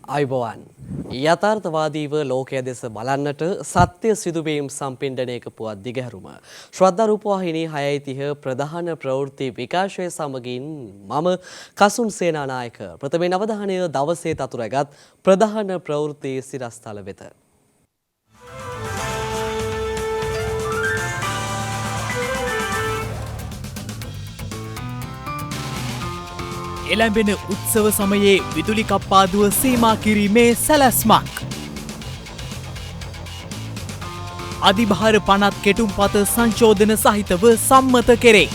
අයිබෝවන් යථාර්ථවාදීව ලෝකය දෙස බලන්නට සත්‍ය සිදුවීම් සම්පින්ඩනයක පුවත් දිගහැරුම ශ්‍රද්ධා රූපවාහිනී 6:30 ප්‍රධාන ප්‍රවෘත්ති විකාශය සමගින් මම කසුන් සේනානායක ප්‍රථමයෙන් අවධානය දවසේ තතුරගත් ප්‍රධාන ප්‍රවෘත්ති සිරස්තල වෙත. එළැඹෙන උත්සව සමයේ විදුලි කප්පාදුව සීමා කිරීමේ සැලැස්මක්. අධිභාර පනත් කෙටුම්පත සංශෝධන සහිතව සම්මත කෙරේ.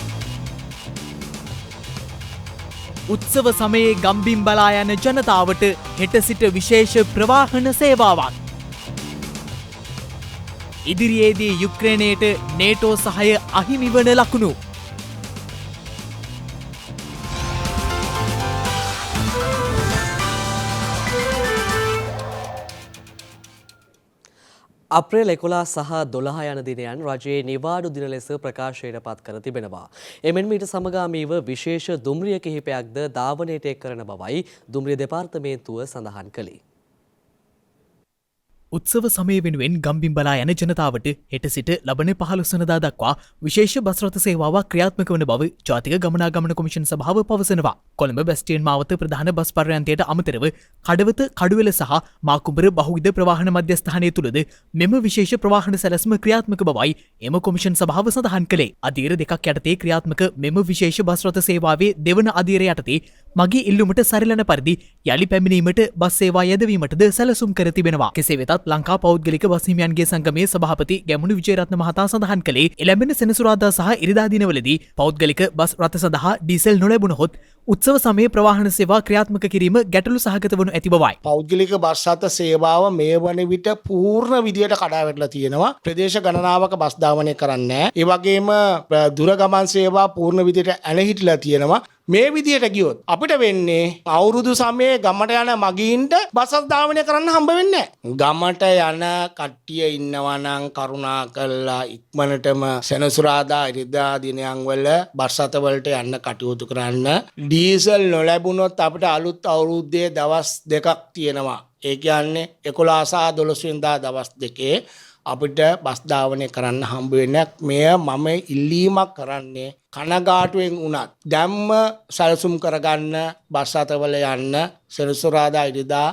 උත්සව සමයේ ගම්බිම් බලා යන ජනතාවට හෙට සිට විශේෂ ප්‍රවාහන සේවාවක්. ඉදිරියේදී යුක්‍රේනයට නේටෝ සහය අහිමිවන ලකුණු. අප්‍රේල් 11 සහ 12 යන දිනයන් රජයේ නිවාඩු දින ලෙස ප්‍රකාශයට පත් කර තිබෙනවා. එමෙන්ම ඊට සමගාමීව විශේෂ දුම්රිය කිහිපයක්ද ධාවනයට එක් කරන බවයි දුම්රිය දෙපාර්තමේන්තුව සඳහන් කළේ. උත්සව සමය වෙනුවෙන් ගම්බිම් බලා යන ජනතාවට හෙට සිට ලබන 15 වනදා දක්වා විශේෂ බස් රථ සේවාවක් ක්‍රියාත්මක වන බව ජාතික ගමනාගමන කොමිෂන් සභාව පවසනවා. කොළඹ බැස්ටියන් මාවත ප්‍රධාන බස් පර්යන්තයට අමතරව කඩවත කඩුවෙල සහ මාකුඹර බහුවිධ ප්‍රවාහන මධ්‍යස්ථානය තුළද මෙම විශේෂ ප්‍රවාහන සැලැස්ම ක්‍රියාත්මක බවයි එම කොමිෂන් සභාව සඳහන් කළේ. අධීර දෙකක් යටතේ ක්‍රියාත්මක මෙම විශේෂ බස් රථ සේවාවේ දෙවන අධීර යටතේ මගේ ඉල්ලුමට සරිලන පරිදි යළි පැමිණීමට බස් සේවා යෙදවීමටද සැලසුම් කර තිබෙනවා. කෙසේ වෙතත් ලංකා පෞද්ගලික බස් හිමියන්ගේ සංගමේ සභාපති ගැමුණු විජේරත්න මහතා සඳහන් කළේ එළැඹෙන සෙනසුරාදා සහ ඉරිදා දිනවලදී පෞද්ගලික බස් රථ සඳහා ඩීසල් නොලැබුණහොත් උත්සව සමයේ ප්‍රවාහන සේවා ක්‍රියාත්මක කිරීම ගැටලු සහගත වනු ඇති බවයි. පෞද්ගලික බස් රථ සේවාව මේ වන විට පූර්ණ විදියට කඩා වැටලා තියෙනවා. ප්‍රදේශ ගණනාවක බස් ධාවනය කරන්නේ නැහැ. ඒ වගේම දුර ගමන් සේවා පූර්ණ විදියට ඇලහිටලා තියෙනවා. මේ විදියට ගියොත් අපිට වෙන්නේ අවුරුදු සමයේ ගමට යන මගීන්ට බස් ධාවනය කරන්න හම්බ වෙන්නේ නැහැ. ගමට යන කට්ටිය ඉන්නවා නම් කරුණා කරලා ඉක්මනටම සෙනසුරාදා ඉරිදා දිනයන් වල බස් රථ වලට යන්න කටයුතු කරන්න. ඩීසල් නොලැබුණොත් අපිට අලුත් අවුරුද්දේ දවස් දෙකක් තියෙනවා. ඒ කියන්නේ 11 සහ 12 වෙනිදා දවස් දෙකේ අපිට බස් ධාවනය කරන්න හම්බ වෙන්නේ. මෙය මම ඉල්ලීමක් කරන්නේ කනගාටුවෙන් වුණත් දැම්ම සැලසුම් කරගන්න බස් රථවල යන්න සෙනසුරාදා ඉරිදා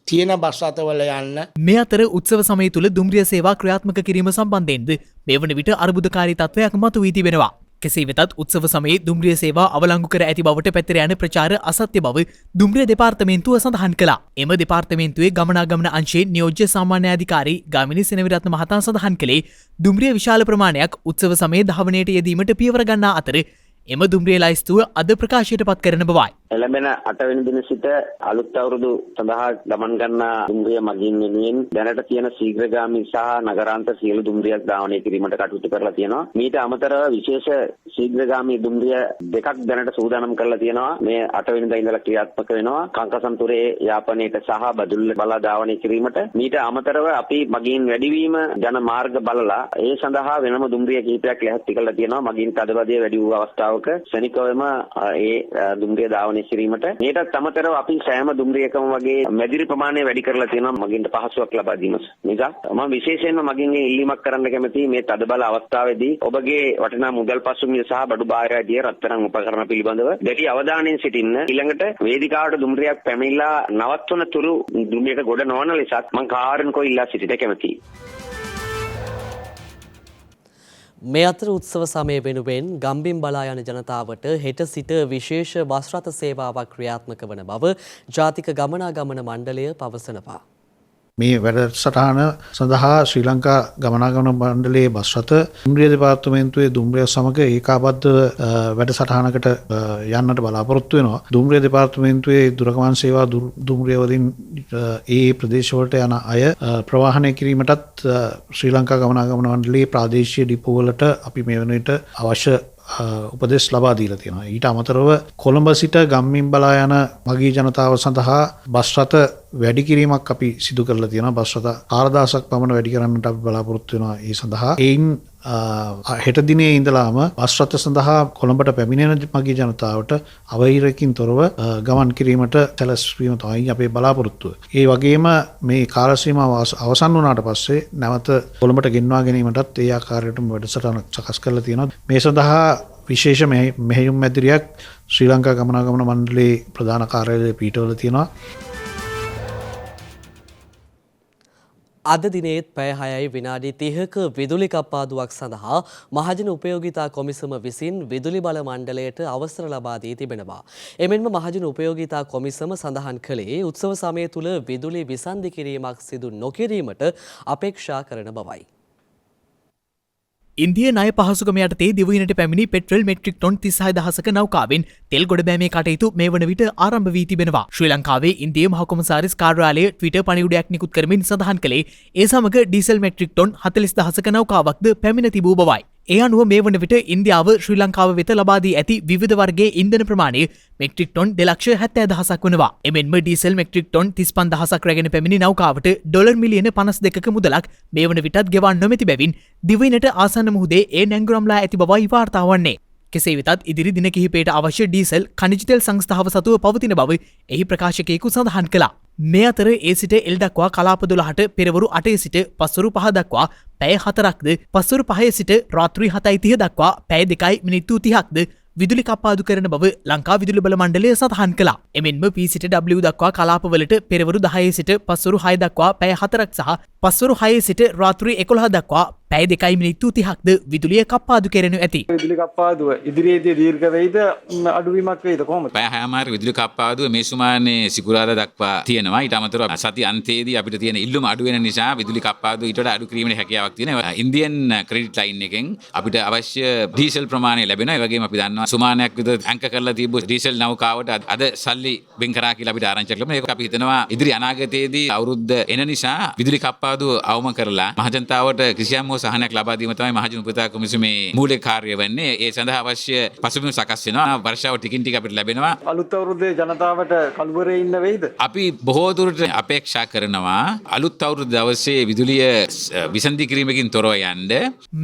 තියෙන බස් රථවල යන්න. මේ අතර උත්සව සමය තුළ දුම්රිය සේවා ක්‍රියාත්මක කිරීම සම්බන්ධයෙන්ද මේ වන විට අර්බුදකාරී තත්ත්වයක් මතුවී තිබෙනවා. කෙසේ වෙතත් උත්සව සමයේ දුම්රිය සේවා අවලංගු කර ඇති බවට පැතිර යන ප්‍රචාර අසත්‍ය බව දුම්රිය දෙපාර්තමේන්තුව සඳහන් කළා. එම දෙපාර්තමේන්තුවේ ගමනාගමන අංශයේ නියෝජ්‍ය සාමාන්‍ය අධිකාරී ගාමිණී සෙනවිරත්න මහතා සඳහන් කළේ දුම්රිය විශාල ප්‍රමාණයක් උත්සව සමයේ ධාවනයට යෙදීමට පියවර ගන්නා අතර එම දුම්රිය ලයිස්තුව අද ප්‍රකාශයට පත් කරන බවයි. එළඹෙන 8 වෙනි දින සිට අලුත් අවුරුදු සඳහා ගමන් ගන්නා දුම්රිය මගින් වෙනුවෙන් දැනට තියෙන ශීඝ්‍රගාමී සහ නගරාන්තර සියලු දුම්රියක් ධාවනය කිරීමට කටයුතු කරලා තියෙනවා. මීට අමතරව විශේෂ ශීඝ්‍රගාමී දුම්රිය දෙකක් දැනට සූදානම් කරලා තියෙනවා. මේ 8 වෙනිදා ඉඳලා ක්‍රියාත්මක වෙනවා. කංකසන්තුරේ යාපනයේට සහ බදුල්ල බලා ධාවනය කිරීමට. මීට අමතරව අපි මගින් වැඩිවීම යන මාර්ග බලලා ඒ සඳහා වෙනම දුම්රිය කිහිපයක් ලැහැත්ති කරලා තියෙනවා. මගින් තදබදයේ වැඩි වූ අවස්ථාවක ශනිකවම ඒ දුම්රිය ධාවනය කිරීමට. මේකත් අමතරව අපි සෑම දුම්රියකම වගේ මැදිරි ප්‍රමාණය වැඩි කරලා තියෙනවා මගින්ට පහසුවක් ලබා දීම නිසා. මම විශේෂයෙන්ම මගින්ගේ ඉල්ලීමක් කරන්න කැමතියි මේ තදබල අවස්ථාවේදී ඔබගේ වටිනා මුදල් පසුම්බිය සහ බඩු බාහිරදී රත්තරන් උපකරණ පිළිබඳව දැඩි අවධානයෙන් සිටින්න. ඊළඟට වේදිකාවට දුම්රියක් පැමිණලා නවත්වන තුරු දුම්රියක ගොඩ නොවන ලෙසත් මම කාර්යනිකව ඉල්ලා සිටින්න කැමතියි. මේ අතර උත්සව සමය වෙනුවෙන් ගම්බිම් බලා යන ජනතාවට හෙට සිට විශේෂ බස් රථ සේවාවක් ක්‍රියාත්මක වන බව ජාතික ගමනාගමන මණ්ඩලය පවසනවා. මේ වැඩසටහන සඳහා ශ්‍රී ලංකා ගමනාගමන මණ්ඩලයේ බස් රථ දුම්රිය දෙපාර්තමේන්තුවේ දුම්රිය සමග ඒකාබද්ධ වැඩසටහනකට යන්නට බලාපොරොත්තු වෙනවා. දුම්රිය දෙපාර්තමේන්තුවේ දුරගමන් සේවා දුම්රිය වලින් ඒ ප්‍රදේශවලට යන අය ප්‍රවාහනය කිරීමටත් ශ්‍රී ලංකා ගමනාගමන මණ්ඩලයේ ප්‍රාදේශීය ඩිපෝ වලට අපි මේ වන විට අවශ්‍ය උපදෙස් ලබා දීලා තියෙනවා. ඊට අමතරව කොළඹ සිට ගම්මින් බලා යන මගී ජනතාව සඳහා බස් රථ වැඩි කිරීමක් අපි සිදු කරලා තියෙනවා. බස් රථ 4000ක් පමණ වැඩි කරන්නට අපි බලාපොරොත්තු වෙනවා. ඒ සඳහා එයින් හෙට දිනේ ඉඳලාම බස් රථ සඳහා කොළඹට පැමිණෙන මගේ ජනතාවට අවහිරකින් තොරව ගමන් කිරීමට සැලැස්වීම තමයි අපේ බලාපොරොත්තුව. ඒ වගේම මේ කාල සීමාව අවසන් වුණාට පස්සේ නැවත කොළඹට ගෙන්වා ගැනීමටත් ඒ ආකාරයටම වැඩසටහනක් සකස් කරලා තියෙනවා. මේ සඳහා විශේෂ මෙහෙයුම් මැදිරියක් ශ්‍රී ලංකා ගමනාගමන මණ්ඩලයේ ප්‍රධාන කාර්යාලයේ පිටවල තියෙනවා. අද දිනේත් පැය 6යි විනාඩි 30ක විදුලි කප්පාදුවක් සඳහා මහජන උපයෝගිතා කොමිසම විසින් විදුලි බල මණ්ඩලයට අවසර ලබා දී තිබෙනවා. එමෙන්ම මහජන උපයෝගිතා කොමිසම සඳහන් කළේ උත්සව සමය තුල විදුලි විසන්ධි කිරීමක් සිදු නොකිරීමට අපේක්ෂා කරන බවයි. ඉන්දිය ණය පහසුකම යටතේ දිවයිනට පැමිණි පෙට්‍රල් මෙට්‍රික් ටොන් 36000ක නෞකාවෙන් තෙල් ගොඩබෑමේ කටයුතු මේ වන විට ආරම්භ වී තිබෙනවා. ශ්‍රී ලංකාවේ ඉන්දිය මහ කොමසාරිස් කාර්යාලය ට්විටර් පණිවුඩයක් නිකුත් කරමින් සඳහන් කළේ ඒ සමග ඩීසල් මෙට්‍රික් ටොන් 40000ක නෞකාවක්ද පැමිණ තිබූ බවයි. ඒ අනුව මේ වන විට ඉන්දියාව ශ්‍රී ලංකාව වෙත ලබා දී ඇති විවිධ වර්ගයේ ඉන්ධන ප්‍රමාණය මෙට්‍රික් ටොන් 2,70,000ක් වනවා. එමෙන්ම ඩීසල් මෙට්‍රික් ටොන් 35,000ක් රැගෙන පැමිණි නෞකාවට ඩොලර් මිලියන 52ක මුදලක් මේ වන විටත් ගෙවන්න නොමැති බැවින් දිවයිනට ආසන්න මුහුදේ ඒ නැංගුරම්ලා ඇති බවයි වාර්තා වන්නේ. කෙසේ වෙතත් ඉදිරි දින කිහිපයට අවශ්‍ය ඩීසල් ඛනිජ තෙල් සංස්ථාව සතුව පවතින බව එහි ප්‍රකාශකයෙකු සඳහන් කළා. මේ අතර ඒ සිට එල් දක්වා කලාප 12ට පෙරවරු 8 සිට පස්වරු 5 දක්වා පැය 4ක්ද පස්වරු 5 සිට රාත්‍රී 7:30 දක්වා පැය 2 මිනිත්තු 30ක්ද විදුලි කප්පාදු කරන බව ලංකා විදුලි බල මණ්ඩලය සඳහන් කළා. එමෙන්ම P සිට W දක්වා කලාපවලට පෙරවරු 10 සිට පස්වරු 6 දක්වා පැය 4ක් සහ පස්වරු 6 සිට රාත්‍රී 11 දක්වා පැය 2 මිනිත්තු 30ක්ද විදුලිය කප්පාදු කෙරෙනු ඇති. විදුලි කප්පාදුව ඉදිරියේදී දීර්ඝ වෙයිද අඩුවීමක් වෙයිද කොහොමද? පැය 6මාර විදුලි කප්පාදුව මේ සුමානේ සිකුරාදා දක්වා තියෙනවා. ඊට අමතරව සති අන්තයේදී අපිට තියෙන ඉල්ලුම අඩු වෙන නිසා විදුලි කප්පාදුව ඊට වඩා අඩු කිරීමේ හැකියාවක් තියෙනවා. ඉන්දියන් ක්‍රෙඩිට් ලයින් එකෙන් අපිට අවශ්‍ය ඩීසල් ප්‍රමාණය ලැබෙනවා. ඒ වගේම අපි දන්නවා සුමානයක් විතර ඇංක කරලා තිබු ඩීසල් නෞකාවට අද සල්ලි වෙන් කරා කියලා අපිට ආරංචියක් ලැබුණා. ඒක අපි හිතනවා ඉදිරි අනාගතයේදී අවුරුද්ද එන නිසා විදුලි කප්පාදුව අවම කරලා මහජනතාවට කිසියම් හෝ සහනයක් ලබා දීම තමයි මහජන උපයෝගිතා කොමිසමේ මූලික කාර්යය වෙන්නේ. ඒ සඳහා අවශ්‍ය පසුබිම සකස් වෙනවා. වර්ෂාව ටිකින් ටික අපිට ලැබෙනවා. අලුත් අවුරුද්දේ ජනතාවට කලුවරේ ඉන්න වෙයිද? අපි බොහෝ දුරට අපේක්ෂා කරනවා අලුත් අවුරුදු දවසේ විදුලිය විසන්ධි කිරීමකින් තොරව යන්න.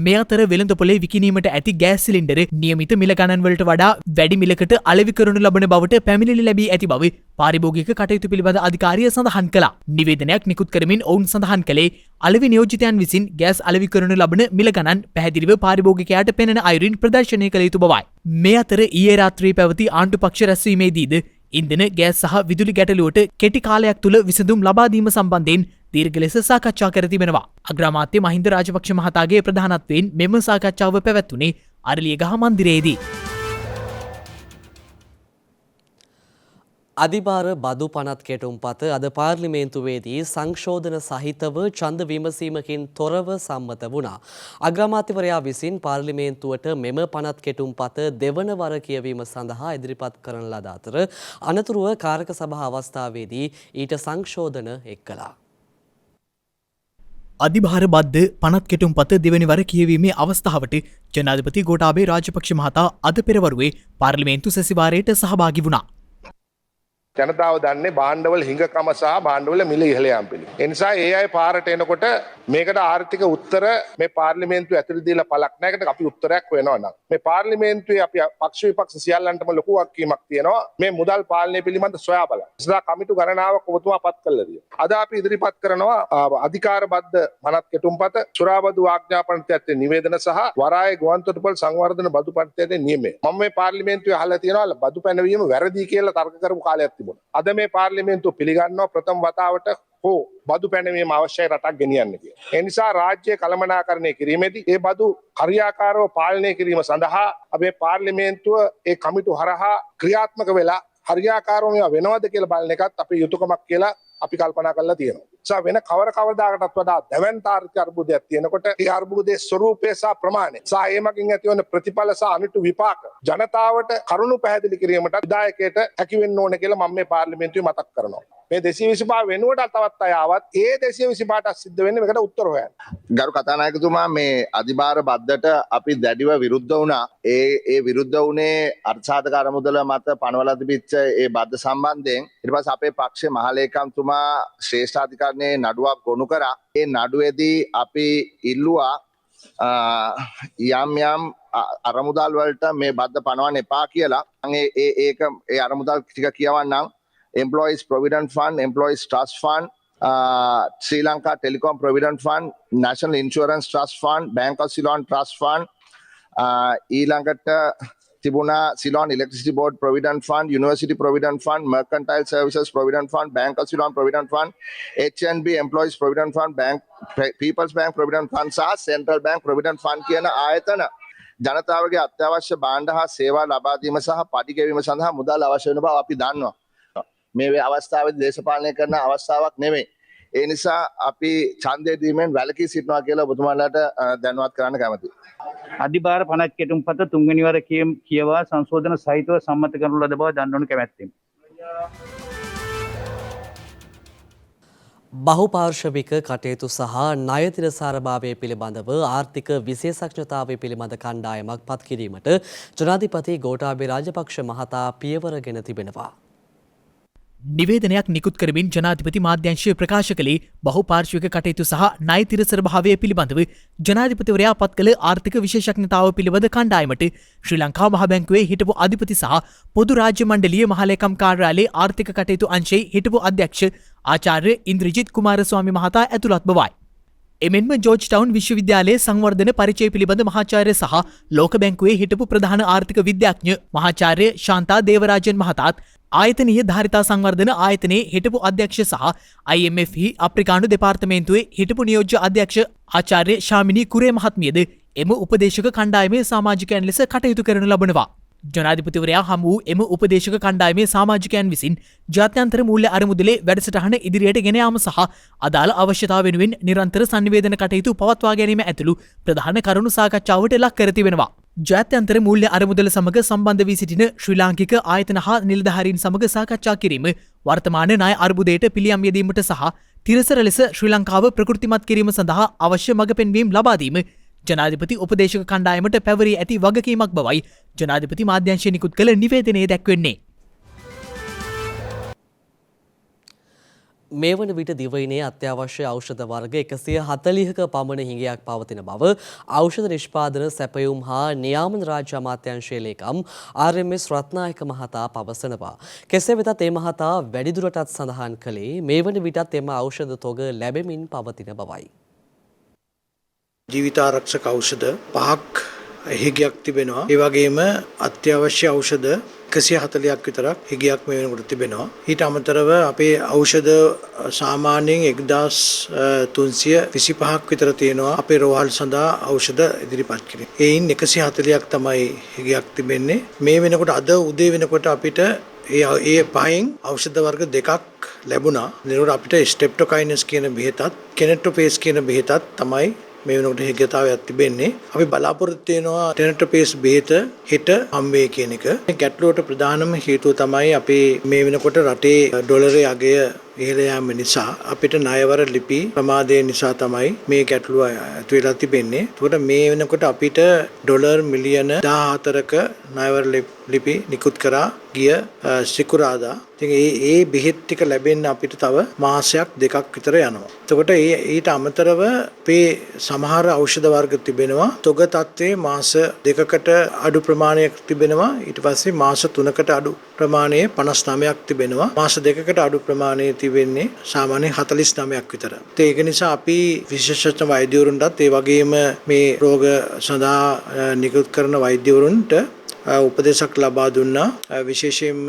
මේ අතර වෙළඳ පොලේ විකිණීමට ඇති ගෑස් සිලින්ඩර නියමිත මිල ගණන් වලට වඩා වැඩි මිලකට අලෙවි කරනු ලබන බවට පැමිණිලි ලැබී ඇති බව පාරිභෝගික කටයුතු පිළිබඳ අධිකාරිය සඳහන් කළා. නිවේදනයක් නිකුත් කරමින් ඔවුන් සඳහන් කළේ අලෙවි නියෝජිතයන් විසින් ගෑස් අලෙවි කරනු ලබන මිල ගණන් පැහැදිලිව පාරිභෝගිකයාට පෙනෙන අයුරින් ප්‍රදර්ශනය කළ යුතු බවයි. මේ අතර ඊයේ රාත්‍රී පැවති ආණ්ඩු පක්ෂ රැස්වීමේදීද ඉන්ධන ගෑස් සහ විදුලි ගැටලුවට කෙටි කාලයක් තුළ විසඳුම් ලබා දීම සම්බන්ධයෙන් දීර්ඝ ලෙස සාකච්ඡා කර තිබෙනවා. අග්‍රාමාත්‍ය මහින්ද රාජපක්ෂ මහතාගේ ප්‍රධානත්වයෙන් මෙම සාකච්ඡාව පැවැත්වුණේ අරලියගහ මන්දිරයේදී. අධිභාර බදු පනත් කෙටුම්පත අද පාර්ලිමේන්තුවේදී සංශෝධන සහිතව ඡන්ද විමසීමකින් තොරව සම්මත වුණා. අග්‍රාමාත්‍යවරයා විසින් පාර්ලිමේන්තුවට මෙම පනත් කෙටුම්පත දෙවන වර කියවීම සඳහා ඉදිරිපත් කරන ලද අතර අනතුරුව කාරක සභා අවස්ථාවේදී ඊට සංශෝධන එක් කළා. අධිභාර බද්ධ පනත් කෙටුම්පත දෙවැනි වර කියවීමේ අවස්ථාවට ජනාධිපති ගෝඨාභය රාජපක්ෂ මහතා අද පෙරවරුවේ පාර්ලිමේන්තු සැසිවාරයට සහභාගී වුණා. ජනතාව දන්නේ භාණ්ඩවල හිඟකම සහ භාණ්ඩවල මිල ඉහළ යාම පිළිබඳ. ඒ නිසා ඒ අය පාරට එනකොට මේකට ආර්ථික උත්තර මේ පාර්ලිමේන්තුව ඇතුළේ දීලා පළක් නැහැ. ඒකට අපි උත්තරයක් වෙනවා නම් මේ පාර්ලිමේන්තුවේ අපි පක්ෂ විපක්ෂ සියල්ලන්ටම ලොකු වගකීමක් තියෙනවා මේ මුදල් පාලනය පිළිබඳ සොයා බලන්න. ඉස්සරහ කමිටු ගණනාවක් ඔබතුමා පත් කළා තියෙනවා. අද අපි ඉදිරිපත් කරනවා අධිකාර බද්ධ මනත් කෙටුම්පත සුරාබදු ආඥා පනතයේ නිවේදන සහ වරායේ ගුවන්තොටුපළ සංවර්ධන බදු පනතයේ නියමය. මම මේ පාර්ලිමේන්තුවේ අහලා තියෙනවා බදු පැනවීම වැරදි කියලා තර්ක කරපු කාලයක් තිබුණා. අද මේ පාර්ලිමේන්තුව පිළිගන්නවා ප්‍රථම වතාවට හෝ බදු පැනවීම අවශ්‍යයි රටක් ගෙනියන්න කියලා. ඒ නිසා රාජ්‍ය කළමනාකරණය කිරීමේදී ඒ බදු හරියාකාරව පාලනය කිරීම සඳහා අපේ පාර්ලිමේන්තුව ඒ කමිටු හරහා ක්‍රියාත්මක වෙලා හරියාකාරව මේවා වෙනවද කියලා බලන එකත් අපේ යුතුයකමක් කියලා අපි කල්පනා කරලා තියෙනවා. නිසා වෙන කවදාකටත් වඩා දැවැන්ත ආර්ථික අර්බුදයක් තියෙනකොට ඒ අර්බුදයේ ස්වરૂපය සහ ප්‍රමාණය සහ ඒ මගින් ඇතිවන ප්‍රතිඵල සහ අනිතු විපාක ජනතාවට කරුණු පැහැදිලි කිරීමට විධායකයට හැකි වෙන්න ඕන කියලා මම මේ පාර්ලිමේන්තුවේ මතක් කරනවා. මේ 225 වෙනුවට තවත් අය ආවත් ඒ 225ට සිද්ධ වෙන්නේ මේකට උත්තර හොයන්න. ගරු කතානායකතුමා මේ අධිභාර බද්දට අපි දැඩිව විරුද්ධ වුණා. ඒ විරුද්ධ වුණේ අර්ථසාධක අරමුදල මත පනවලා තිබිච්ච ඒ බද්ද සම්බන්ධයෙන්. ඊට පස්සේ අපේ පක්ෂයේ මහලේකම්තුමා ශ්‍රේෂ්ඨාධිකරණයේ නඩුවක් ගොනු කරා. ඒ නඩුවේදී අපි ඉල්ලුවා යම් යම් අරමුදල් වලට මේ බද්ධ පනවන්න එපා කියලා ඒක ඒ අරමුදල් ටික කියවන්නම් employees provident fund employees trust fund Sri Lanka Telecom Provident Fund National Insurance Trust Fund Bank of Ceylon Trust Fund ඊළඟට තිබුණා Ceylon Electricity Board Provident Fund University Provident Fund Mercantile Services Provident Fund Bank of Ceylon Provident Fund HNB Employees Provident Fund Bank People's Bank Provident Fund සහ Central Bank Provident Fund කියන ආයතන ජනතාවගේ අත්‍යවශ්‍ය භාණ්ඩ හා සේවා ලබා දීම සහ පඩි ගෙවීම සඳහා මුදල් අවශ්‍ය වෙන බව අපි දන්නවා. මේ අවස්ථාවේදී දේශපාලනය කරන අවස්ථාවක් නෙමෙයි. ඒ නිසා අපි ඡන්දය දීමෙන් වැළකී සිටිනවා කියලා ඔබතුමාලාට දැනුවත් කරන්න කැමතියි. අධිභාර 50 කෙටුම්පත තුන්වෙනි වර කියවා සංශෝධන සහිතව සම්මත කරනු ලද බව දන්වනු කැමැත්තෙමි. බහුපාර්ශවික කටයුතු සහ ණය තිරසාරභාවය පිළිබඳව ආර්ථික විශේෂඥතාවය පිළිබඳ කණ්ඩායමක් පත් කිරීමට ජනාධිපති ගෝඨාභය රාජපක්ෂ මහතා පියවරගෙන තිබෙනවා. නිවේදනයක් නිකුත් කරමින් ජනාධිපති මාධ්‍යංශය ප්‍රකාශ කළේ බහුපාර්ශ්වික කටයුතු සහ ණය තිරසර භාවය පිළිබඳව ජනාධිපතිවරයා පත් කළ ආර්ථික විශේෂඥතාව පිළිබඳ කණ්ඩායමට ශ්‍රී ලංකා මහ බැංකුවේ හිටපු අධිපති සහ පොදු රාජ්‍ය මණ්ඩලීය මහලේකම් කාර්යාලයේ ආර්ථික කටයුතු අංශයේ හිටපු අධ්‍යක්ෂ ආචාර්ය ඉන්ද්‍රජිත් කුමාරස්වාමි මහතා ඇතුළත් බවයි. එමෙන්ම ජෝර්ජ් ටවුන් විශ්වවිද්‍යාලයේ සංවර්ධන පරිචය පිළිබඳ මහාචාර්ය සහ ලෝක බැංකුවේ හිටපු ප්‍රධාන ආර්ථික විද්‍යාඥ මහාචාර්ය ශාන්තා දේවරාජන් මහතාත් ආයතනීය ධාරිතා සංවර්ධන ආයතනයේ හිටපු අධ්‍යක්ෂ සහ IMF හි අප්‍රිකානු දෙපාර්තමේන්තුවේ හිටපු නියෝජ්‍ය අධ්‍යක්ෂ ආචාර්ය ශාමිනී කුරේ මහත්මියද එම උපදේශක කණ්ඩායමේ සමාජිකයන් ලෙස කටයුතු කරනු ලබනවා. ජනාධිපතිවරයා හමු වූ එම උපදේශක කණ්ඩායමේ සමාජිකයන් විසින් ජාත්‍යන්තර මූල්‍ය අරමුදලේ වැඩසටහන ඉදිරියට ගෙන යාම සහ අදාළ අවශ්‍යතාව වෙනුවෙන් නිරන්තර සංනිවේදන කටයුතු පවත්වා ගැනීම ඇතුළු ප්‍රධාන කරුණු සාකච්ඡාවට ලක් කර තිබෙනවා. ජාත්‍යන්තර මූල්‍ය අරමුදල සමග සම්බන්ධ වී සිටින ශ්‍රී ලාංකික ආයතන හා නිලධාරීන් සමග සාකච්ඡා කිරීම වර්තමාන ණය අර්බුදයට පිළියම් යෙදීමට සහ තිරසර ලෙස ශ්‍රී ලංකාව ප්‍රකෘතිමත් කිරීම සඳහා අවශ්‍ය මඟ පෙන්වීම් ලබා දීම ජනාධිපති උපදේශක කණ්ඩායමට පැවරී ඇති වගකීමක් බවයි ජනාධිපති මාධ්‍යංශය නිකුත් කළ නිවේදනයේ දැක්වෙන්නේ. මේ වන විට දිවයිනේ අත්‍යවශ්‍ය ඖෂධ වර්ග 140ක පමණ හිඟයක් පවතින බව ඖෂධ නිෂ්පාදන සැපයුම් හා නියාමන රාජ්‍ය අමාත්‍යාංශයේ ලේකම් RMS රත්නායක මහතා පවසනවා. කෙසේ වෙතත් ඒ මහතා වැඩිදුරටත් සඳහන් කළේ මේ වන විටත් එම ඖෂධ තොග ලැබෙමින් පවතින බවයි. ජීවිතාරක්ෂක ඖෂධ 5ක් හිගයක් තිබෙනවා. ඒ වගේම අත්‍යවශ්‍ය ඖෂධ 140ක් විතරක් හිගයක් මේ වෙනකොට තිබෙනවා. ඊට අමතරව අපේ ඖෂධ සාමාන්‍යයෙන් 1325ක් විතර තියෙනවා අපේ රෝහල් සඳහා ඖෂධ ඉදිරිපත් කිරීම. ඒයින් 140ක් තමයි හිගයක් තිබෙන්නේ. මේ වෙනකොට අද උදේ වෙනකොට අපිට ඒ පහෙන් ඖෂධ වර්ග දෙකක් ලැබුණා. ඒනකොට අපිට ස්ටෙප්ටොකයිනස් කියන බෙහෙතත් කෙනෙට්‍රොපේස් කියන බෙහෙතත් තමයි මේ වෙනකොට හිගතාවයක් තිබෙන්නේ. අපි බලාපොරොත්තු වෙනවා ටෙනට්‍රොපේස් බෙහෙත හෙට හම්බේ කියන එක. මේ ගැටලුවට ප්‍රධානම හේතුව තමයි අපේ මේ වෙනකොට රටේ ඩොලරේ අගය ඉහළ යාම නිසා අපිට ණයවර ලිපි ප්‍රමාදය නිසා තමයි මේ ගැටලුව ඇති වෙලා තිබෙන්නේ. ඒකට මේ වෙනකොට අපිට ඩොලර් මිලියන 14ක ණයවර ලිපි නිකුත් කරා ගිය සිකුරාදා. ඉතින් ඒ බෙහෙත් ටික ලැබෙන්න අපිට තව මාසයක් දෙකක් විතර යනවා. එතකොට ඊට අමතරව අපේ සමහර ඖෂධ වර්ග තිබෙනවා තොග තත්ත්වයේ මාස දෙකකට අඩු ප්‍රමාණයක් තිබෙනවා. ඊට පස්සේ මාස 3කට අඩු ප්‍රමාණයේ 59ක් තිබෙනවා. මාස දෙකකට අඩු ප්‍රමාණයේ තිබෙන්නේ සාමාන්‍යයෙන් 49ක් විතර. ඒක නිසා අපි විශේෂඥ වෛද්‍යවරුන්ටත් ඒ වගේම මේ රෝග සඳහා නිකුත් කරන වෛද්‍යවරුන්ට උපදේශක් ලබා දුන්නා. විශේෂයෙන්ම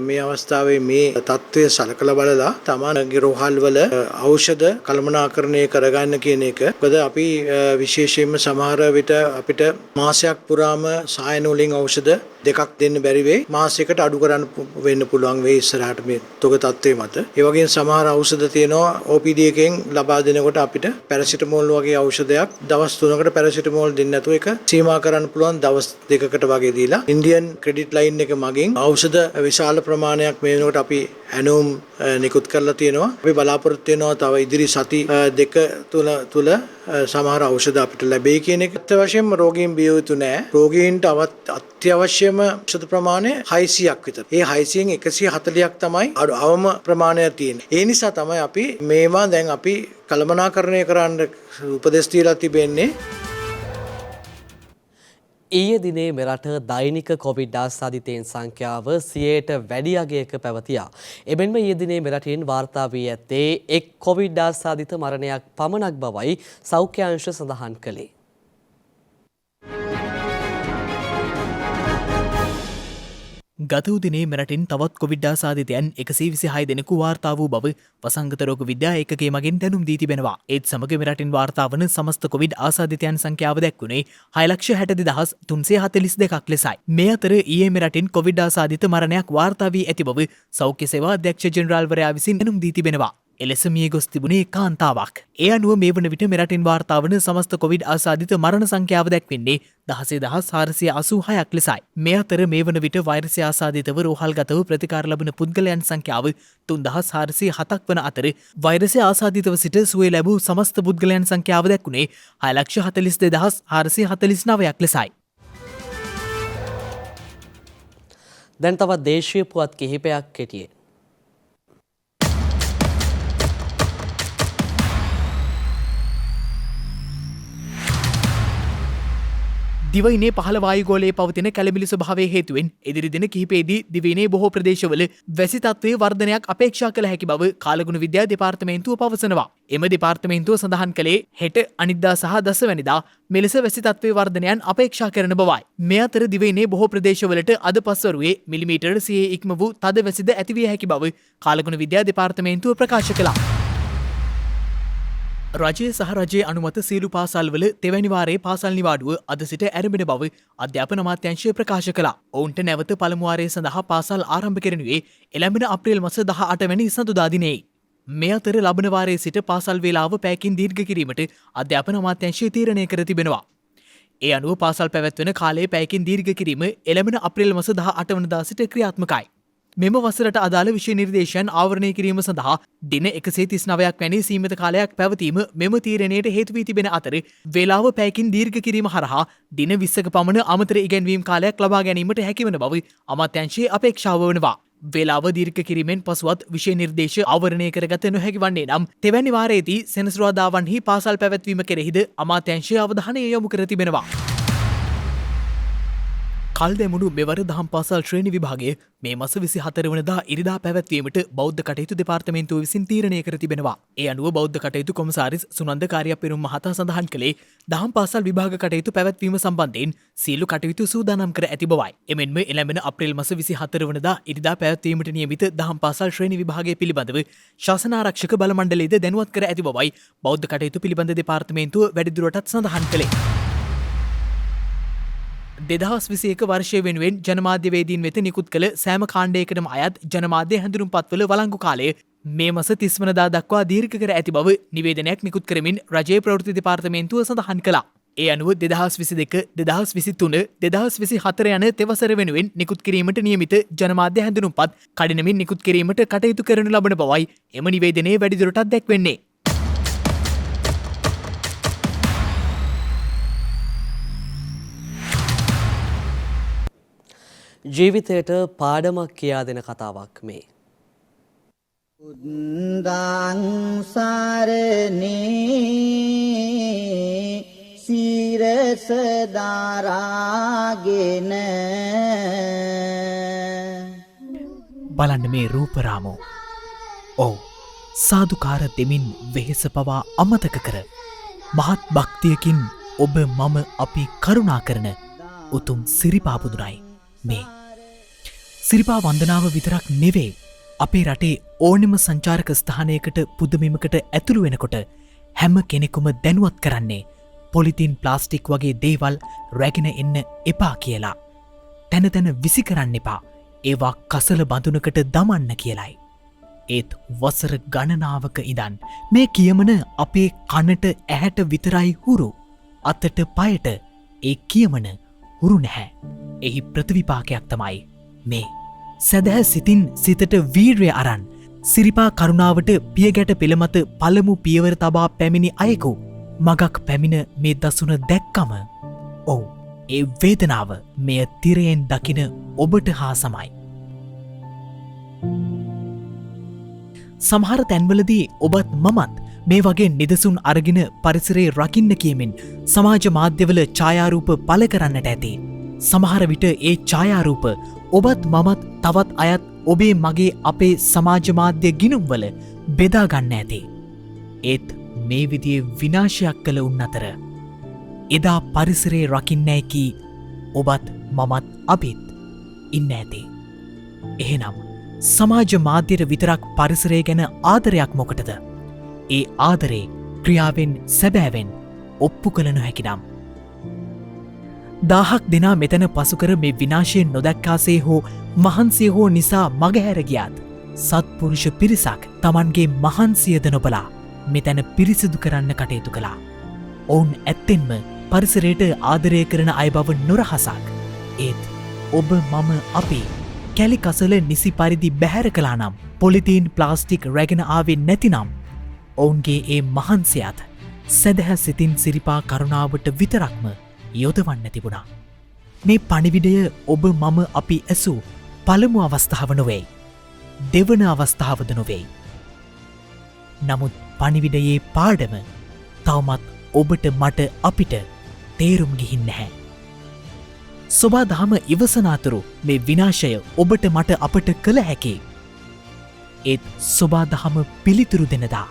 මේ අවස්ථාවේ මේ තත්ත්වය සලකලා බලලා තමන්ගේ රෝහල් වල ඖෂධ කළමනාකරණය කරගන්න කියන එක. මොකද අපි විශේෂයෙන්ම සමහර විට අපිට මාසයක් පුරාම සායන වලින් ඖෂධ දෙකක් දෙන්න බැරි වෙයි. මාසයකට අඩු කරන්න වෙන්න පුළුවන් වෙයි ඉස්සරහට මේ තොග තත්ත්වයේ මත. ඒ වගේම සමහර ඖෂධ තියෙනවා OPD එකෙන් ලබා දෙනකොට අපිට පැරසිටමෝල් වගේ ඖෂධයක් දවස් 3කට පැරසිටමෝල් දෙන්න නැතුව ඒක සීමා කරන්න පුළුවන් දවස් 2කට වගේ දීලා ඉන්දියන් ක්‍රෙඩිට් ලයින් එක මගින් ඖෂධ විශාල ප්‍රමාණයක් මේ වෙනකොට අපි ඇනෝම් නිකුත් කරලා තියෙනවා. අපි බලාපොරොත්තු වෙනවා තව ඉදිරි සති දෙක තුල සමහර ඖෂධ අපිට ලැබෙයි කියන එක. අත් වශයෙන්ම රෝගීන් බිය යුතු නෑ. රෝගීන්ට අත්‍යවශ්‍යම ඖෂධ ප්‍රමාණය 600ක් විතර. ඒ 600න් 140ක් තමයි අවම ප්‍රමාණය තියෙන්නේ. ඒ නිසා තමයි අපි මේවා දැන් අපි කළමනාකරණය කරන්න උපදෙස් දීලා තිබෙන්නේ. ඊයේ දිනේ මෙරට දෛනික කොවිඩ් ආසාදිතයින් සංඛ්‍යාව 100ට වැඩි අගයක පැවතියා. එමෙන්ම ඊයේ දිනේ මෙරටින් වාර්තා වී ඇත්තේ එක් කොවිඩ් ආසාදිත මරණයක් පමණක් බවයි සෞඛ්‍ය අංශ සඳහන් කළේ. ගත වූ දිනේ මෙරටින් තවත් කොවිඩ් ආසාදිතයන් 126 දෙනෙකු වාර්තා වූ බව වසංගත රෝග විද්‍යා ඒකකයේ මගින් දැනුම් දී තිබෙනවා. ඒත් සමග මෙරටින් වාර්තා වන සමස්ත කොවිඩ් ආසාදිතයන් සංඛ්‍යාව දැක්වුණේ 6,62,342ක් ලෙසයි. මේ අතර ඊයේ මෙරටින් කොවිඩ් ආසාදිත මරණයක් වාර්තා වී ඇති බව සෞඛ්‍ය සේවා අධ්‍යක්ෂ ජෙනරාල්වරයා විසින් දැනුම් දී තිබෙනවා. එලෙස මිය ගොස් තිබුණේ කාන්තාවක්. ඒ අනුව මේ වන විට මෙරටින් වාර්තා වන සමස්ත කොවිඩ් ආසාදිත මරණ සංඛ්‍යාව දැක්වෙන්නේ 16,486ක් ලෙසයි. මේ අතර මේ වන විට වෛරසය ආසාදිතව රෝහල්ගතව ප්‍රතිකාර ලබන පුද්ගලයන් සංඛ්‍යාව 3,407ක් වන අතර වෛරසය ආසාදිතව සිට සුවය ලැබූ සමස්ත පුද්ගලයන් සංඛ්‍යාව දැක්වුණේ 6,42,449ක් ලෙසයි. දැන් තවත් දේශීය පුවත් කිහිපයක් කෙටියේ. දිවයිනේ පහළ වායුගෝලයේ පවතින කැළඹිලි ස්වභාවය හේතුවෙන් ඉදිරි දින කිහිපයේදී දිවයිනේ බොහෝ ප්‍රදේශවල වැසි තත්ත්වයේ වර්ධනයක් අපේක්ෂා කළ හැකි බව කාලගුණ විද්‍යා දෙපාර්තමේන්තුව පවසනවා. එම දෙපාර්තමේන්තුව සඳහන් කළේ හෙට අනිද්දා සහ දසවැනිදා මෙලෙස වැසි තත්ත්වයේ වර්ධනයන් අපේක්ෂා කරන බවයි. මේ අතර දිවයිනේ බොහෝ ප්‍රදේශවලට අද පස්වරුවේ මිලිමීටර් 100 ඉක්ම වූ තද වැසිද ඇතිවිය හැකි බව කාලගුණ විද්‍යා දෙපාර්තමේන්තුව ප්‍රකාශ කළා. රජය සහ රජයේ අනුමත සියලු පාසල්වල තෙවැනි වාරයේ පාසල් නිවාඩුව අද සිට ආරම්භ බව අධ්‍යාපන අමාත්‍යාංශය ප්‍රකාශ කළා. ඔවුන්ට නැවත පළමු වාරයේ සඳහා පාසල් ආරම්භ කරනුයේ එළඹෙන අප්‍රේල් මාස 18 වැනි සඳුදා දිනයේ. මේ අතර ලබන වාරයේ සිට පාසල් වේලාව පැයකින් දීර්ඝ කිරීමට අධ්‍යාපන අමාත්‍යාංශය තීරණය කර තිබෙනවා. ඒ අනුව පාසල් පැවැත්වෙන කාලය පැයකින් දීර්ඝ කිරීම එළඹෙන අප්‍රේල් මාස 18 වනදා සිට ක්‍රියාත්මකයි. මෙම වසරට අදාළ විෂය නිර්දේශයන් ආවරණය කිරීම සඳහා දින 139ක් වැනි සීමිත කාලයක් පැවතීම මෙම තීරණයට හේතු වී තිබෙන අතර වේලාව පැයකින් දීර්ඝ කිරීම හරහා දින 20ක පමණ අමතර ඉගැන්වීම් කාලයක් ලබා ගැනීමට හැකිවන බව අමාත්‍යාංශයේ අපේක්ෂාව වනවා. වේලාව දීර්ඝ කිරීමෙන් පසුවත් විෂය නිර්දේශ ආවරණය කරගත නොහැකි වන්නේ නම් තෙවැනි වාරයේදී සෙනසුරාදාවන්හි පාසල් පැවැත්වීම කෙරෙහිද අමාත්‍යාංශය අවධානය යොමු කර තිබෙනවා. කල්දැමුණු මෙවර දහම් පාසල් ශ්‍රේණි විභාගය මේ මාස 24 වනදා ඉරිදා පැවැත්වීමට බෞද්ධ කටයුතු දෙපාර්තමේන්තුව විසින් තීරණය කර තිබෙනවා. ඒ අනුව බෞද්ධ කටයුතු කොමසාරිස් සුනන්ද කාර්යපෙරුම් මහතා සඳහන් කළේ දහම් පාසල් විභාග කටයුතු පැවැත්වීම සම්බන්ධයෙන් සියලු කටයුතු සූදානම් කර ඇති බවයි. එමෙන්ම එළඹෙන අප්‍රේල් මාස 24 වනදා ඉරිදා පැවැත්වීමට නියමිත දහම් පාසල් ශ්‍රේණි විභාගය පිළිබඳව ශාසන ආරක්ෂක බල මණ්ඩලයේද දැනුවත් කර ඇති බවයි බෞද්ධ කටයුතු පිළිබඳ දෙපාර්තමේන්තුව වැඩිදුරටත් සඳහන් කළේ. 2021 වර්ෂය වෙනුවෙන් ජනමාධ්‍යවේදීන් වෙත නිකුත් කළ සෑම කාණ්ඩයකටම අයත් ජනමාධ්‍ය හැඳුනුම්පත්වල වළංගු කාලය මේ මාස 30 වනදා දක්වා දීර්ඝ කර ඇති බව නිවේදනයක් නිකුත් කරමින් රජයේ ප්‍රවෘත්ති දෙපාර්තමේන්තුව සඳහන් කළා. ඒ අනුව 2022, 2023, 2024 යන තෙවසර වෙනුවෙන් නිකුත් කිරීමට නියමිත ජනමාධ්‍ය හැඳුනුම්පත් කඩිනමින් නිකුත් කිරීමට කටයුතු කරනු ලබන බවයි එම නිවේදනයේ වැඩිදුරටත් දැක්වෙන්නේ. ජීවිතයට පාඩමක් කියා දෙන කතාවක් මේ. උද්දාං සරණේ සිරස දාරාගෙන බලන්න මේ රූපරාමෝ. ඔව් සාදුකාර දෙමින් වෙහෙස පවා අමතක කර මහත් භක්තියකින් ඔබ මම අපි කරුණා කරන උතුම් සිරිපා බුදුරයි. මේ සිරිපා වන්දනාව විතරක් නෙවේ අපේ රටේ ඕනෙම සංචාරක ස්ථානයකට පුදබිමකට ඇතුළු වෙනකොට හැම කෙනෙකුම දැනුවත් කරන්නේ පොලිතින් ප්ලාස්ටික් වගේ දේවල් රැගෙන එන්න එපා කියලා. තැන තැන විසි කරන්න එපා ඒවා කසල බඳුනකට දමන්න කියලයි. ඒත් වසර ගණනාවක ඉදන් මේ කියමන අපේ කනට ඇහැට විතරයි හුරු අතට පයට ඒ කියමන හුරු නැහැ. එහි ප්‍රතිවිපාකයක් තමයි මේ. සැදැහැ සිතින් සිතට වීර්ය අරන් සිරිපා කරුණාවට පියගැට පෙළමත පළමු පියවර තබා පැමිණි අයෙකු මගක් පැමිණ මේ දසුන දැක්කම ඔව් ඒ වේදනාව මෙය තිරයෙන් දකින ඔබට හා සමයි. සමහර තැන්වලදී ඔබත් මමත් මේ වගේ නිදසුන් අරගෙන පරිසරේ රකින්න කියමින් සමාජ මාධ්‍යවල ඡායාරූප පළ කරන්නට ඇති. සමහර විට ඒ ඡායාරූප ඔබත් මමත් තවත් අයත් ඔබේ මගේ අපේ සමාජ මාධ්‍ය ගිණුම්වල බෙදා ගන්න ඇති. ඒත් මේ විදිහේ විනාශයක් කළ උන් අතර එදා පරිසරේ රකින්නයි කී ඔබත් මමත් අපිත් ඉන්න ඇති. එහෙනම් සමාජ මාධ්‍යයට විතරක් පරිසරය ගැන ආදරයක් මොකටද? ඒ ආදරේ ක්‍රියාවෙන් සැබෑවෙන් ඔප්පු කළ නොහැකිනම්. 1000ක් දෙනා මෙතන පසුකර මේ විනාශයෙන් නොදැක්කාසේ හෝ මහන්සිය හෝ නිසා මගහැර ගියාත් සත්පුරුෂ පිරිසක් Tamanගේ මහන්සියද නොබලා මෙතන පිරිසිදු කරන්න කටයුතු කළා. ඔවුන් ඇත්තෙන්ම පරිසරයට ආදරය කරන අය බව නොරහසක්. ඒත් ඔබ මම අපි කැලි කසල නිසි පරිදි බැහැර කළා නම්, පොලිතීන් ප්ලාස්ටික් රැගෙන ආවේ නැතිනම් ඔවුන්ගේ ඒ මහන්සියත් සැදැහැ සිතින් සිරිපා කරුණාවට විතරක්ම යොදවන්න තිබුණා. මේ පණිවිඩය ඔබ මම අපි ඇසූ පළමු අවස්ථාව නොවෙයි. දෙවන අවස්ථාවද නොවෙයි. නමුත් පණිවිඩයේ පාඩම තවමත් ඔබට මට අපිට තේරුම් ගිහින් නැහැ. සොබාදහම ඉවසන අතුරු මේ විනාශය ඔබට මට අපට කළ හැකි. ඒත් සොබාදහම පිළිතුරු දෙනදා.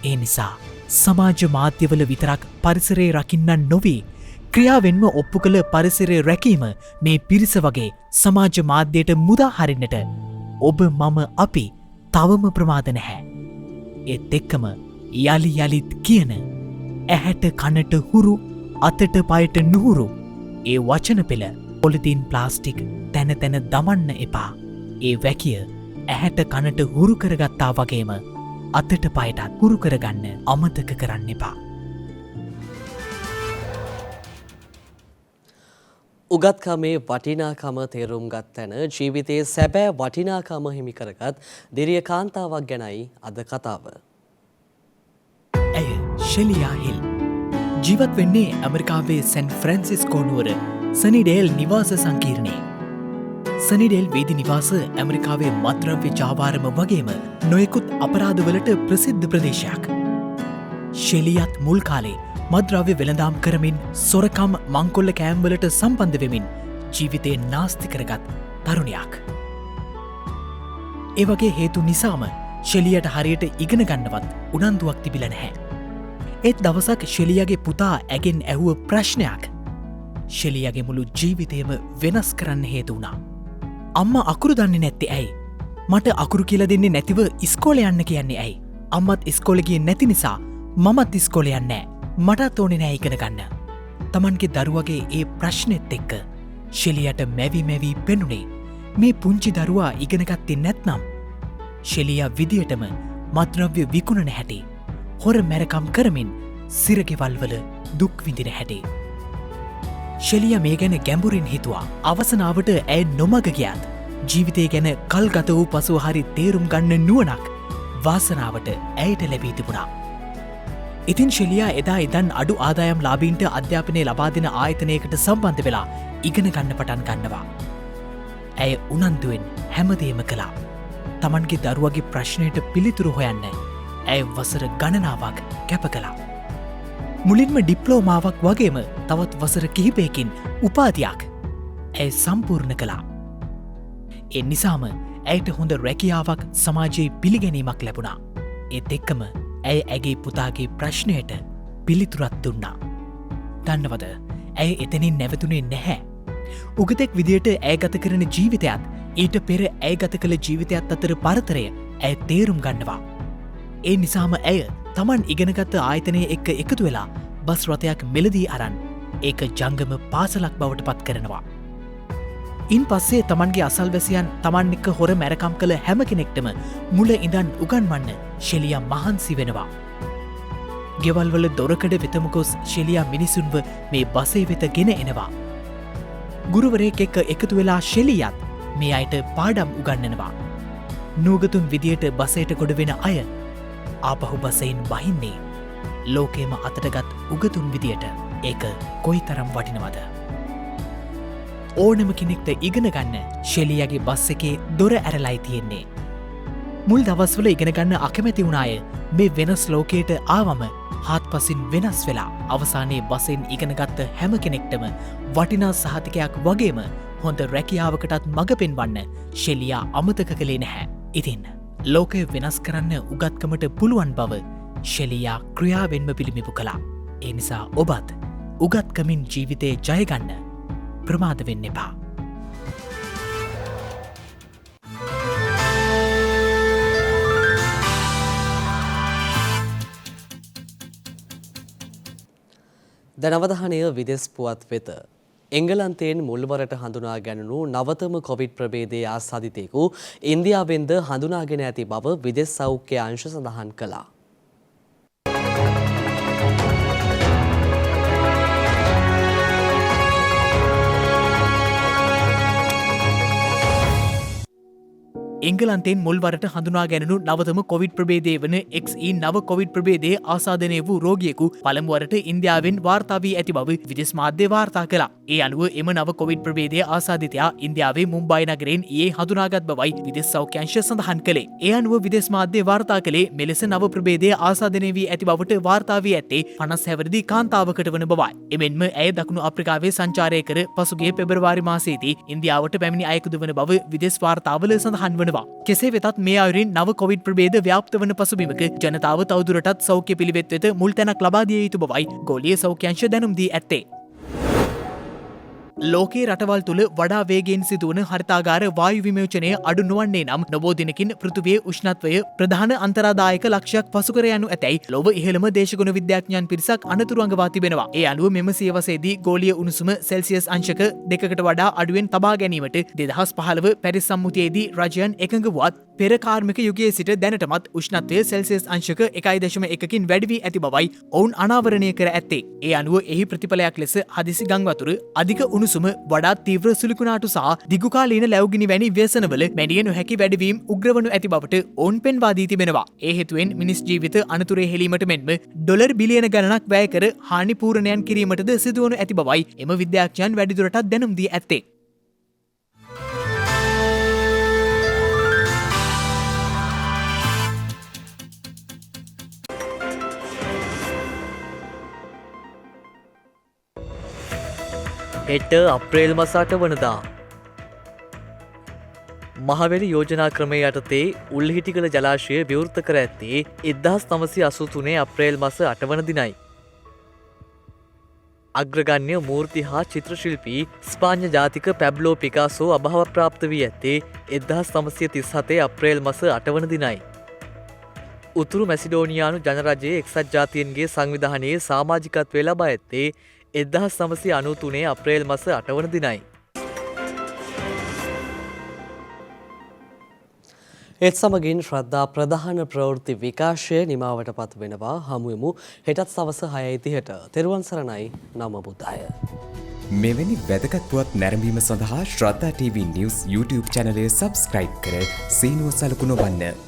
ඒ නිසා සමාජ මාධ්‍යවල විතරක් පරිසරේ රකින්නන් නොවී ක්‍රියාවෙන්ම ඔප්පු කළ පරිසරේ රැකීම මේ පිරිස වගේ සමාජ මාධ්‍යයට මුදා හරින්නට ඔබ මම අපි තවම ප්‍රමාද නැහැ. ඒත් එක්කම යලි යලිත් කියන ඇහැට කනට හුරු අතට පයට නුහුරු ඒ වචන පෙළ පොලිතීන් ප්ලාස්ටික් තැන තැන දමන්න එපා. ඒ වැකිය ඇහැට කනට හුරු කරගත්තා වගේම අතට පයටත් හුරු කරගන්න අමතක කරන්න එපා. උගත්කමේ වටිනාකම තේරුම් ගත් තැන ජීවිතයේ සැබෑ වටිනාකම හිමි කරගත් දිරිය කාන්තාවක් ගැනයි අද කතාව. ඇය ශෙලියා හිල්. ජීවත් වෙන්නේ ඇමරිකාවේ සැන් ෆ්‍රැන්සිස්කෝ නුවර සනිඩේල් නිවාස සංකීර්ණයේ. සනිඩේල් වේදි නිවාස ඇමරිකාවේ මත්ද්‍රව්‍ය ජාවාරම වගේම නොයෙකුත් අපරාධවලට ප්‍රසිද්ධ ප්‍රදේශයක්. ශෙලියත් මුල් කාලේ මද්‍රව්‍ය වෙළඳාම් කරමින් සොරකම් මංකොල්ල කෑම්වලට සම්බන්ධ වෙමින් ජීවිතය නාස්ති කරගත් තරුණයක්. ඒ වගේ හේතු නිසාම ශෙලියට හරියට ඉගෙන ගන්නවත් උනන්දුවක් තිබිල නැහැ. ඒත් දවසක් ශෙලියගේ පුතා ඇගෙන් ඇහුව ප්‍රශ්නයක් ශෙලියගේ මුළු ජීවිතයම වෙනස් කරන්න හේතු වුණා. අම්මා අකුරු දන්නේ නැත්තේ ඇයි? මට අකුරු කියලා දෙන්නේ නැතිව ඉස්කෝලේ යන්න කියන්නේ ඇයි? අම්මත් ඉස්කෝලේ ගියේ නැති නිසා මමත් ඉස්කෝලේ යන්නේ නැහැ. මටත් ඕනේ නෑ ඉගෙන ගන්න. තමන්ගේ දරුවගේ ඒ ප්‍රශ්නෙත් එක්ක ශෙලියට මැවි මැවී පෙනුනේ මේ පුංචි දරුවා ඉගෙන ගත්තේ නැත්නම් ශෙලියා විදියටම මත්ද්‍රව්‍ය විකුණන හැටි, හොර මැරකම් කරමින් සිරගෙවල්වල දුක් විඳින හැටි. ශෙලියා මේ ගැන ගැඹුරින් හිතුවා. අවසනාවට ඇය නොමග ගියත් ජීවිතය ගැන කල්ගත වූ පසුව හරි තේරුම් ගන්න නුවණක් වාසනාවට ඇයට ලැබී තිබුණා. ඉතින් ශෙලියා එදා ඉදන් අඩු ආදායම් ලාබීන්ට අධ්‍යාපනය ලබා දෙන ආයතනයකට සම්බන්ධ වෙලා ඉගෙන ගන්න පටන් ගන්නවා. ඇය උනන්දුවෙන් හැමදේම කළා. තමන්ගේ දරුවගේ ප්‍රශ්නයට පිළිතුරු හොයන්න ඇය වසර ගණනාවක් කැප කළා. මුලින්ම ඩිප්ලෝමාවක් වගේම තවත් වසර කිහිපයකින් උපාධියක් ඇය සම්පූර්ණ කළා. ඒ නිසාම ඇයට හොඳ රැකියාවක් සමාජයේ පිළිගැනීමක් ලැබුණා. ඒත් එක්කම ඇය ඇගේ පුතාගේ ප්‍රශ්නයට පිළිතුරත් දුන්නා. දන්නවද ඇය එතනින් නැවතුනේ නැහැ. උගතෙක් විදියට ඇය ගත කරන ජීවිතයත් ඊට පෙර ඇය ගත කළ ජීවිතයත් අතර පරතරය ඇය තේරුම් ගන්නවා. ඒ නිසාම ඇය තමන් ඉගෙනගත්ත ආයතනය එක්ක එකතු වෙලා බස් රථයක් මෙලදී අරන් ඒක ජංගම පාසලක් බවට පත් කරනවා. ඉන් පස්සේ තමන්ගේ අසල්වැසියන් තමන් එක්ක හොර මැරකම් කළ හැම කෙනෙක්ටම මුල ඉඳන් උගන්වන්න ශෙලියා මහන්සි වෙනවා. ගෙවල්වල දොරකඩ වෙතම ගොස් ශෙලියා මිනිසුන්ව මේ බසේ වෙත ගෙන එනවා. ගුරුවරයෙක් එක්ක එකතු වෙලා ශෙලියත් මේ අයට පාඩම් උගන්නනවා. නූගතුන් විදියට බසයට ගොඩ වෙන අය ආපහු බසයෙන් බහින්නේ ලෝකේම අතටගත් උගතුන් විදියට. ඒක කොයි තරම් වටිනවද? ඕනම කෙනෙක්ට ඉගෙන ගන්න ශෙලියගේ බස් එකේ දොර ඇරලයි තියෙන්නේ. මුල් දවස්වල ඉගෙන ගන්න අකමැති වුණාය මේ වෙනස් ලෝකයට ආවම හාත්පසින් වෙනස් වෙලා අවසානයේ බසෙන් ඉගෙනගත්ත හැම කෙනෙක්ටම වටිනා සහතිකයක් වගේම හොඳ රැකියාවකටත් මඟ පෙන්වන්න ශෙලියා අමතක කළේ නැහැ. ඉතින් ලෝකය වෙනස් කරන්න උගත්කමට පුළුවන් බව ශෙලියා ක්‍රියාවෙන්ම පිළිමිපු කළා. ඒ නිසා ඔබත් උගත්කමින් ජීවිතේ ජයගන්න ප්‍රමාද වෙන්න එපා. දැනවධානය විදෙස් පුවත් වෙත. එංගලන්තයෙන් මුල්වරට හඳුනා ගැනුණු නවතම කොවිඩ් ප්‍රභේදයේ ආසාදිතයෙකු ඉන්දියාවෙන්ද හඳුනාගෙන ඇති බව විදෙස් සෞඛ්‍ය අංශ සඳහන් කළා. එංගලන්තෙන් මුල්වරට හඳුනා ගැනු නවතම කොවිඩ් ප්‍රබේදය වන XE නව කොවිඩ් ප්‍රබේදයේ ආසාධනය වූ රෝගියෙකු පළමුවරට ඉන්දියාවෙන් වාර්තා වී ඇති බව විදෙස් මාධ්‍ය වාර්තා කළා. ඒ අනුව එම නව කොවිඩ් ප්‍රබේදයේ ආසාදිතයා ඉන්දියාවේ මුම්බයි නගරයෙන් ඊයේ හඳුනාගත් බවයි විදෙස් සෞඛ්‍ය අංශය සඳහන් කළේ. ඒ අනුව විදෙස් මාධ්‍ය වාර්තා කළේ මෙලෙස නව ප්‍රබේදයේ ආසාදනය වී ඇති බවට වාර්තා වී ඇත්තේ 50 හැවිරිදි කාන්තාවකට වන බවයි. එමෙන්ම ඇය දකුණු අප්‍රිකාවේ සංචාරය කර පසුගිය පෙබරවාරි මාසයේදී ඉන්දියාවට පැමිණි අයෙකුද වන බව විදෙස් වාර්තාවල සඳහන් වනවා. කෙසේ වෙතත් මේ අයුරින් නව කොවිඩ් ප්‍රභේද ව්‍යාප්ත වන පසුබිමක ජනතාව තවදුරටත් සෞඛ්‍ය පිළිවෙත් වෙත මුල් තැනක් ලබා දිය යුතු බවයි ගෝලීය සෞඛ්‍ය අංශ දැනුම් දී ඇත්තේ. ලෝකයේ රටවල් තුළ වඩා වේගයෙන් සිදුවන හරිතාගාර වායු විමෝචනය අඩු නොවන්නේ නම් නොබෝ දිනකින් පෘථිවියේ උෂ්ණත්වය ප්‍රධාන අන්තරාදායක ලක්ෂයක් පසුකර යනු ඇතැයි ලොව ඉහළම දේශගුණ විද්‍යාඥයන් පිරිසක් අනතුරු අඟවා තිබෙනවා. ඒ අනුව මෙම සියවසේදී ගෝලීය උණුසුම සෙල්සියස් අංශක 2කට වඩා අඩුවෙන් තබා ගැනීමට 2015 පැරිස් සම්මුතියේදී රජයන් එකඟ වුවත් පෙර කාර්මික යුගයේ සිට දැනටමත් උෂ්ණත්වය සෙල්සියස් අංශක 1.1කින් වැඩි වී ඇති බවයි ඔවුන් අනාවරණය කර ඇත්තේ. ඒ අනුව එහි ප්‍රතිඵලයක් ලෙස හදිසි ගංවතුර අධික උණුසුම වඩාත් තීව්‍ර සුළුකුණාටු සහ දිගුකාලීන ලැබුගිනි වැනි ව්‍යසනවල මැඩිය නොහැකි වැඩිවීම උග්‍රවනු ඇති බවට ඔවුන් පෙන්වා දී තිබෙනවා. ඒ හේතුවෙන් මිනිස් ජීවිත අනතුරේ හෙළීමට මෙන්ම ඩොලර් බිලියන ගණනක් වැය කර හානි පූරණයන් කිරීමටද සිදුවනු ඇති බවයි එම විද්‍යාඥයන් වැඩිදුරටත් දැනුම් දී ඇත්තේ. හෙට අප්‍රේල් මස 8 වනදා මහවැලි යෝජනා ක්‍රමය යටතේ උල්හිටිගල ජලාශය විවෘත කර ඇත්තේ 1983 අප්‍රේල් මස 8 වන දිනයි. අග්‍රගණ්‍ය මූර්ති හා චිත්‍රශිල්පී ස්පාඤ්ඤ ජාතික පැබ්ලෝ පිකාසෝ අභාවප්‍රාප්ත වී ඇත්තේ 1937 අප්‍රේල් මස 8 වන දිනයි. උතුරු මැසිඩෝනියානු ජනරජයේ එක්සත් ජාතීන්ගේ සංවිධානයේ සමාජිකත්වය ලබා ඇත්තේ 1993 අප්‍රේල් මස 8 වන දිනයි. ඒත් සමගින් ශ්‍රද්ධා ප්‍රධාන ප්‍රවෘත්ති විකාශය නිමාවට පත් වෙනවා. හමුවෙමු හෙටත් සවස 6:30ට. තෙරුවන් සරණයි. නම බුද්ධාය. මෙවැනි වැදගත් පුවත් නැරඹීම සඳහා ශ්‍රද්ධා TV News YouTube channel එක subscribe කර සීනුව සලකුණ වන්න.